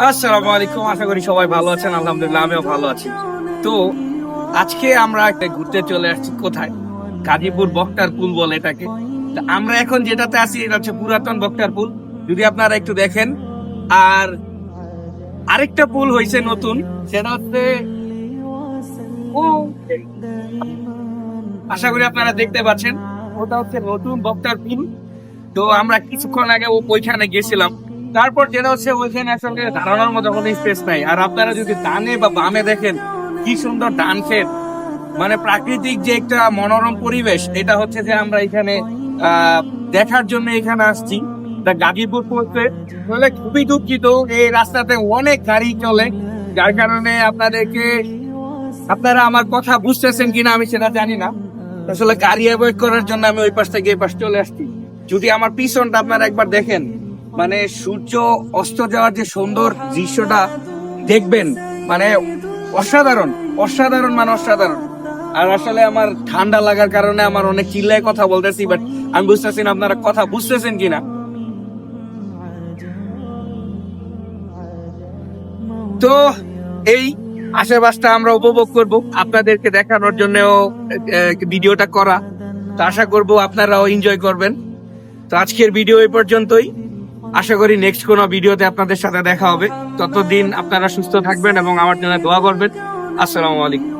আসসালামু আলাইকুম, আশা করি সবাই ভালো আছেন। আলহামদুলিল্লাহ আমিও ভালো আছি। তো আজকে আমরা একটা ঘুরতে চলে আসছি কোথায়, গাজীপুর বক্তার পুল বলে এটাকে। তা আমরা এখন যেটাতে আছি এটা হচ্ছে পুরাতন বক্তার পুল, যদি আপনারা একটু দেখেন। আর আরেকটা পুল হয়েছে নতুন, সেটা হচ্ছে ও, আশা করি আপনারা দেখতে পাচ্ছেন, ওটা হচ্ছে নতুন বক্তার পুল। তো আমরা কিছুক্ষণ আগে ওইখানে গেছিলাম। তারপর যেটা হচ্ছে ওইখানে আসলে দাঁড়ানোর মতো কোনো স্পেস নাই। আর আপনারা যদি ডানে বা বামে দেখেন কি সুন্দর ডান খেত, মানে প্রাকৃতিক যে একটা মনোরম পরিবেশ, এটা হচ্ছে যে আমরা এখানে দেখার জন্য এখানে আসছি। তা গাজীপুর পৌঁছে হলে খুবই দুঃখিত, এই রাস্তাতে অনেক গাড়ি চলে, যার কারণে আপনারা আমার কথা বুঝতেছেন কিনা আমি সেটা জানি না। আসলে গাড়ি অ্যাভয়েড করার জন্য আমি ওই পাশ থেকে এই পাশ চলে আসছি। যদি আমার পিছনটা আপনারা একবার দেখেন, মানে সূর্য অস্ত যাওয়ার যে সুন্দর দৃশ্যটা দেখবেন, মানে অসাধারণ, অসাধারণ, মানে অসাধারণ। আর আসলে আমার ঠান্ডা লাগার কারণে আমার অনেক চিল্লায় কথা বলতেছি, বাট আমি বুঝতেছি না আপনারা কথা বুঝতেছেন কিনা। তো এই আশেপাশটা আমরা উপভোগ করব, আপনাদেরকে দেখানোর জন্য ভিডিওটা করা। তো আশা করব আপনারাও এনজয় করবেন। তো আজকের ভিডিও এই পর্যন্তই। আশা করি নেক্সট কোনো ভিডিওতে আপনাদের সাথে দেখা হবে। ততদিন আপনারা সুস্থ থাকবেন এবং আমার জন্য দোয়া করবেন। আসসালামু আলাইকুম।